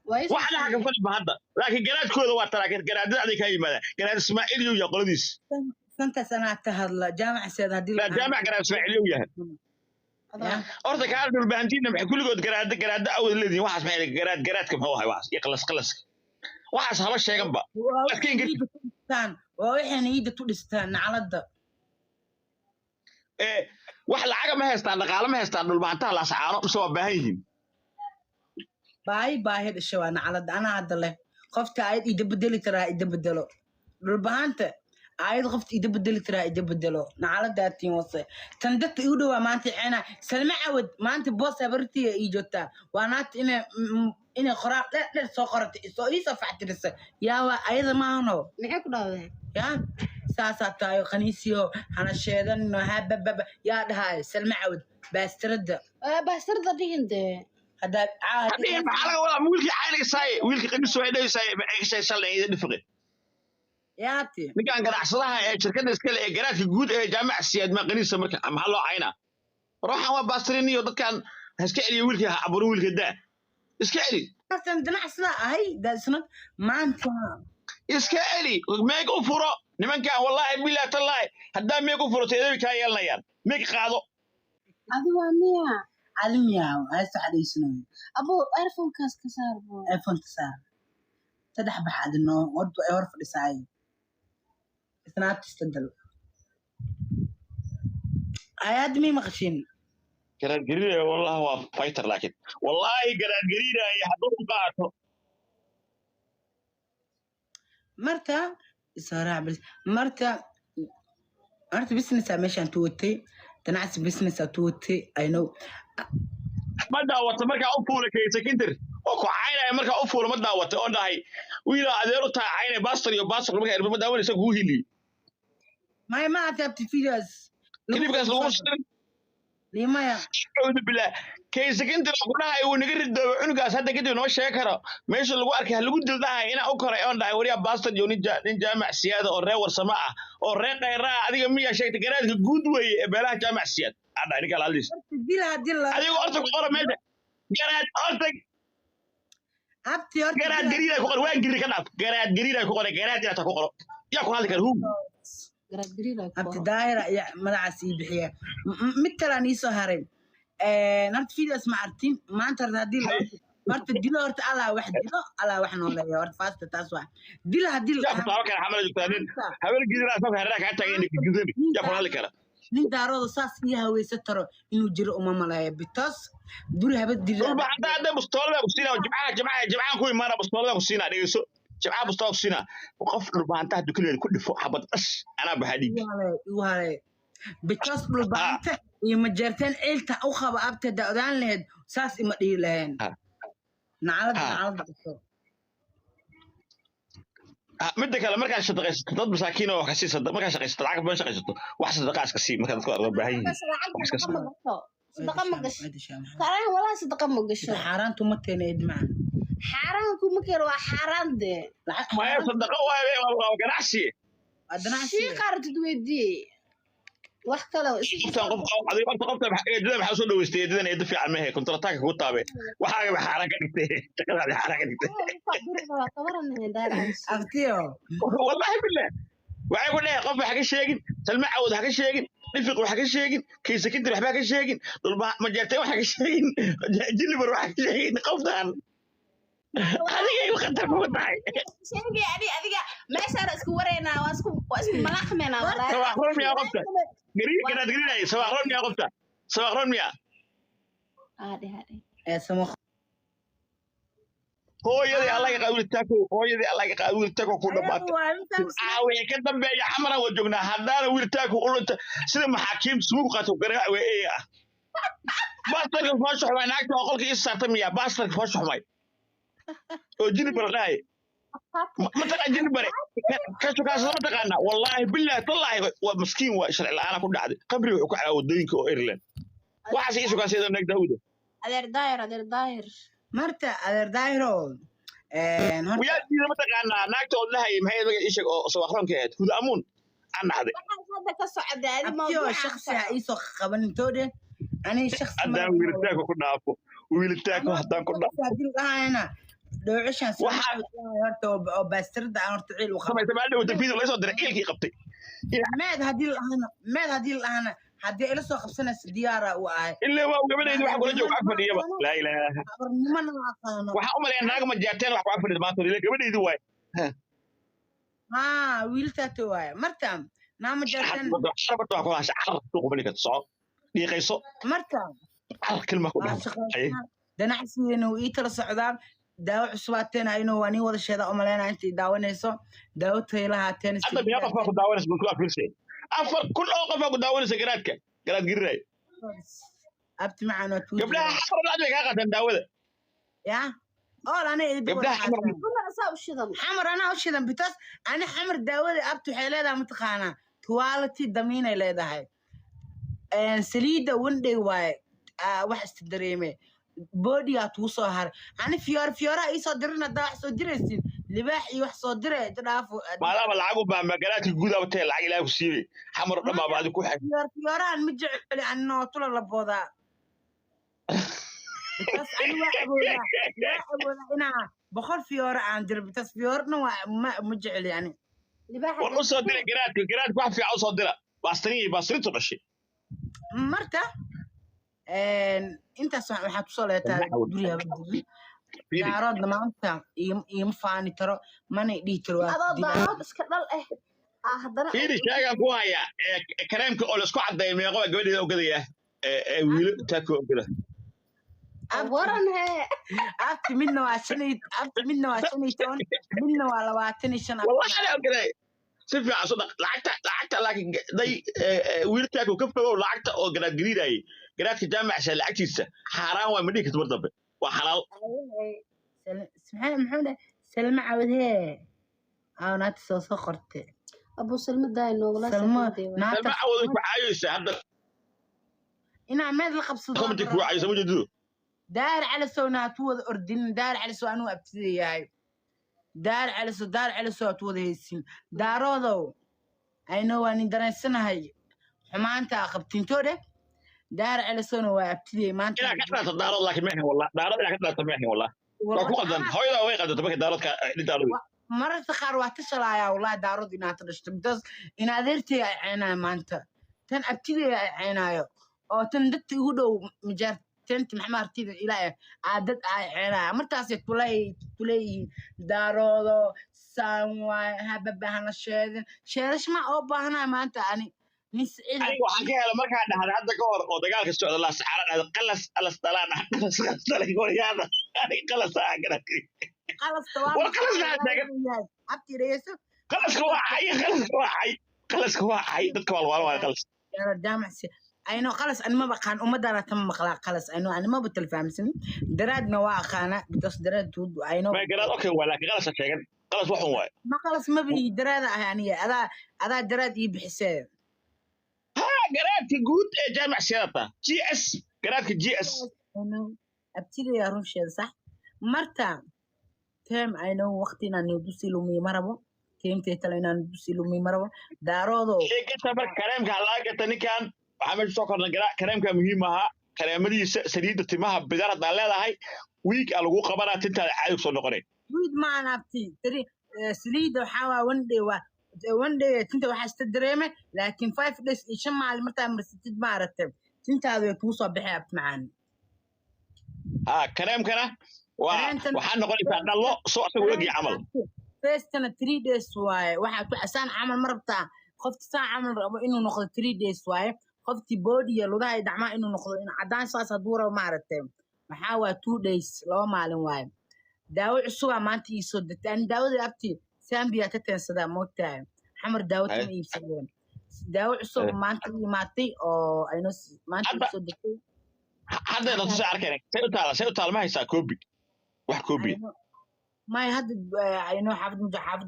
واحد حاجة فل بهذا لكن جراد كله وتراك جراد هذيك هي ماذا جراد إسماعيل يقول ديس سنت سنة تهلا جامع سيد هدي لا جامع جراد إسماعيل وياه أرضك عارف البهنتين كل قد جراد أول الذي واحد ما جراد كم هو واحد يقلص واحد هلا شيء جنبه لكن تان وإحنا يد تودستان على الض واحد العجمة ما هيستان دقالة ما هيستان دول بانتها لا سعارة مسوا باهين باي هذا الشوان على الض أنا عدله خفت عيد يدبدل ترى يدبدله دول بانته عيد خفت يدبدل ترى يدبدله نعلى داتين وصي تندت يودوا ما أنت أنا سلمى عود ما أنت بوس برتي يجوتا وأنا إن خراب لا سكرت يصفعت رس يا أيضا ما هو نحكي ده يا ساسا تايو خنيسيو أنا شيئا إنه هبب يا هاي سلمى عود بس ترد دي هند هذا عاد هذه المحلة ولا ويلك عينك ساي ويلك قد سويدا ساي شيء شلنا يدفق ياتي نكان قد عصرها شركة إسكال جرات جود جامع السياد ما قنيسة مركب محله عينا روح هو باستريني وده كان هسكالي ويلك عبرو ويلك ده إسكالي أصلاً دنا أصلا هاي ده سنة ما أنت إسكالي ما يقول فرا نمان كان والله بالله تالله هدا ما يقول فرا تيجي كان يلا يان ما يقعدوا أبو أمية علم يا هاي سحدي سنة أبو أرفون كاس كسار بو أفون تسار تدح بحد إنه ورد يعرف الإسعاي إثناء تستدل هاي مي مخشين قراد قريرة والله هو فايتر لكن والله قراد قريرة يحضروا قاعدوا مرتا صراحة بس مرتا بسنس مشان توتي تنعس بسنس توتي I know ما دعوت مركا أفول كي سكندر أكو عينه مركا أفول ما دعوت أنا هاي ويلا أديرو تا عينه باستر مركا ما دعوت يسوي هيلي ما أتبت فيديوز كيف كان سلوش ليه ما يا أعوذ بالله كي سكندر أقولها هاي ونقدر عنقاس هذا كده نوش شاكرة ماشي اللي قارك هل قد ده هنا أكره أنا وريا باستر يوني جامع سيادة أو ريور سماعة أو ريق را هذه مية شيء تقرأ جود وي بلا جامع سيادة أنا هنيك على الليست ديلا هذه أرتك قرا ماذا قرأت أرتك أبتي قرأت قريرة كقرا وين قريرة كناب قرأت قريرة كقرا قرأت يا تقرا يا كون هذا كرهوم أبتي دايرة يا ملعسي بحية مثل أني سهرين نرد فيديوز معرتين ما أنت هديلا مرت ديلا ورت على واحد ديلا على واحد ولا يا ورت فاست تاسوا ديلا يا كتاب كان حمل جتانين حمل قريرة أسمع هراك حتى عندك جذب يا كون هذا كرا nin daarooda saas iyo haweysa taro inuu jiro uma malaya bitas duri habad dira ba hada mustawa ku siina jamaca ku imaana mustawa ku siina dhigeyso jamaca mustawa ku siina qof dhulbaanta dukuleed ku dhifo xabad ash ana bahadi wale bitas dhulbaanta iyo majartan eelta u qaba abta daadaan leed saas ima dhii lahayn nacalad midda kale markaa shaqaysato dad masaakiin oo wax ka siisada markaa shaqaysato lacag badan shaqaysato wax sadaqa iska sii markaa dadku arba baahan yihiin صدقة ما قش كلام ولا صدقة ما قش حرام تمتين إدمان حرام كم كيلو حرام ده ما هي صدقة والله قناعسي شيء قارت دويدي وحكى له قفت هذه قفت جدا بحسون لو استيد جدا يدفع على مهي كنت رتاك هو طابع وحاجة بحركة كده تكلم على حركة كده أختيو والله بالله وعيقول لها قف حاجة شيء سلمى عود حاجة شيء نفق وحاجة شيء كيس كنت بحب حاجة شيء طول ما جاتي وحاجة شيء جل بروح حاجة شيء قفدان هذه يخطر فوتاي شيء يعني أذيك ما صار اسكورينا واسكو ملاحمنا ولا سواء رمي يا قفتا قريب سواء رمي يا قفتا سواء رمي هذه سمخ هو يدي الله يقاول التاكو كل ما عاوي كدم بيا حمرا وجونا هذا ويرتاكو قلت سيد محاكم سوقته قراء وإيه باستر فاشح ما ناكل أقول كيس ساتمية باستر فاشح ما وجيني برغاي ما ترى جيني بري كشو كاس ما تقنا والله بالله طلع ومسكين وشرع الآن كل عاد قبري وقع ودينك وإيرلند واحد يسوق كاس هذا نك داود أدير داير مرتا أدير دايرو ويا دي ما تقنا ناكل الله ما هي إيش سواء خلنا كده هذا أمون أنا هذا هذا كسعد هذا موضوع شخص عيسو خبن توده أنا شخص أنا ويلتاكو كنا أبو ويلتاكو حتى كنا أنا دوعشان waxaa horta oo baastirda aan horta ciil u qabo samaysa baa dhawta video la soo diray ciilkii qabtay meed haddii lahana haddii ila soo qabsanaysa diyaara u ahay ilaa waa gabadheedu wax kula joog ag fadhiyaba laa ilaaha abarnimana ma aqaano waxaa u maleeyaa naaga ma jaarteen wax ku ag fadhida maanta ilaa gabadheedu waay wiiltaata waay marta naama jaarteen xarabta wax ku laasha carab suuq baniga soo dhiiqayso marta kalma ku dhahay ganacsigeena ii tala socdaan daawo cusubaateen aynoo waa nin wada sheeda umaleynaa intay daawanayso daawo taylahaateen hadda biyaa qof baa ku daawanaysa bulku afirsay 4,000 oo qof baa ku daawanaysa garaad giriray abti macaan waa tuuti gabdhaha xamar laad bay kaa qaataan daawada ya ool ana gabdhaha xamar anaa u shidan bitas ani xamar daawada abti waxay leedahay mataqaanaa quality damiinay leedahay saliida wandhay waaye wax ista dareeme boodigaa tuu soo haray ani fiyooraha ii soo dirin haddaa wax soo diraysin libaax iyo wax soo dire dhaafo maadaama lacag u baahan magaraadka guudaa watee lacag ilaahay ku siibay xamar dhan baa baadi ku xay fiyoorahan ma jeceli ani nootula la boodaa bitas ani waa awoodaa inaa 100 fiyoora aan diro bitas fiyoorna waa ma jeceli ani war u soo dira garaadka wax fiican u soo dira baastirintu dhashay marta intaas waxaa kusoo leetaa guriga daaroodna maanta iima faani karo mana dhihi karo daarood iska dhal haddana fiiri sheegaan ku haya kareemka oo laisku caddeeya meeqo gabadheeda ogadaya wiilo taako ogada waran abti midna waa 15 midna waa 15 midna waa 25 wallahi ogaday si fiican soo lacagta laakiin day wiilo taako ka fogow lacagta oo garaad gariiray garaadka jaamacada lacagtiisa xaraan waa midhii kasbar dambe waa xalaal maxamed salma cawadee naata soo qorte abu salma daayno wala salma cawad ku caayaysa hadda inaa meed la qabsado comment ku caayaysa ma jeedo daar cali sowna tu wada ordin daar cali soo anu abtiyahay daar cali soo tu wada haysin daaroodow ayno waan dareensanahay xumaanta qabtintooda دار على سنة وابتدي ما أنت. لا كذا دارات لكن ما هي والله دارات لا كذا ما هي والله. وكو قدم هاي وين قدم تبغى دارات دارات. مرة تخار واتشلا يا والله دارات إن أترشت بس إن أدرتي عنا ما أنت تن أبتدي عنايو أو تندت يهودو مجرد تنت محمر تيجي إلى عادت عنا مرتاسي تلاقي دارات ساموا هببهنا شيء ما أو بهنا ما أنت يعني. أنا waxaan ka helay markaan dhahay hadda ka hor oo dagaalka socda la saxaarada qalas talaan qalas gooryaada ani qalas aan garay abti reeso qalas waa ay dadka waa qalas jaamacsi ayno qalas an ma baqaan umadana tam maqlaa qalas ayno an ma batal fahamsan daraadna waa aqaana bidas daraad tuud ayno ma garaad okay wala qalas sheegan qalas waxun waay ma qalas ma bi daraada ah yani ada daraad ii bixisay garaadka guud ee jaamac siyada GS garaadka GS abtiga yaa runsheed sax marta teem ayno waqtina nudusi lumi marabo teemtay talena nudusi lumi marabo daaroodo sheegta bar kareemka laaga tanikan waxa ma soo korna kareemka muhiim aha kareemadiisa saliida timaha bidarada leedahay week lagu qabanaa tinta caadi soo noqonay week ma anabti tiri saliida waxa one day tinta waxa iska dareemay laakiin 5 days isha maal martaa marsatid maaratay tintaadu way ku soo bixi abti macaan kareemkana waxaa noqonaysaa dhallo soo asagu wagi camal firstana 3 days waaye waxa ku asaan camal marabtaa qofka saa camal rabo inuu noqdo 3 days waaye qofkii body iyo lugaha dhacma inuu noqdo in cadaan saas haduu rabo maaratay waxa waa 2 days laba maalin waaye daawo cusub maanta ii soo dadaan daawada abti سامبيا تتنسدا موتاي حمر داوت ما يبسدون داو عصب ما انت ماتي او اينوس ما انت صدقتي حدا لا تسعركنك سيطال ما هيسا كوبي واحد كوبي ما يهد اينو حافظ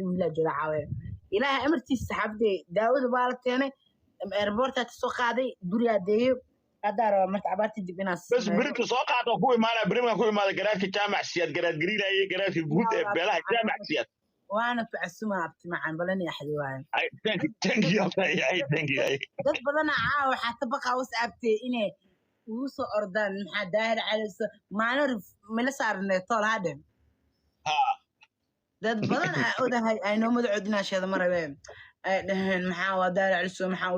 ولا جدا عاوي الى امرتي صحابتي داود بالتينه ايربورت تسو قاداي دوريا ديو هذا مرت عبارتي دبناس بس بريك سو قادو كوي مالا بريم كوي مالا غرادك جامع سياد غراد غريراي غرادك غود بلاها جامع سياد وانا تعسمها abti macaan balani axdi waayo thank you dad badan xataa baqa wasabtay inay ugu soo ordaan maxaa daahir caliso maalin mala saarnay tool hadeen dad badan aa odahay ay noo magacoodinaa sheeda ma rabeen ay dhaheen maxaa waa daara celiso maxaa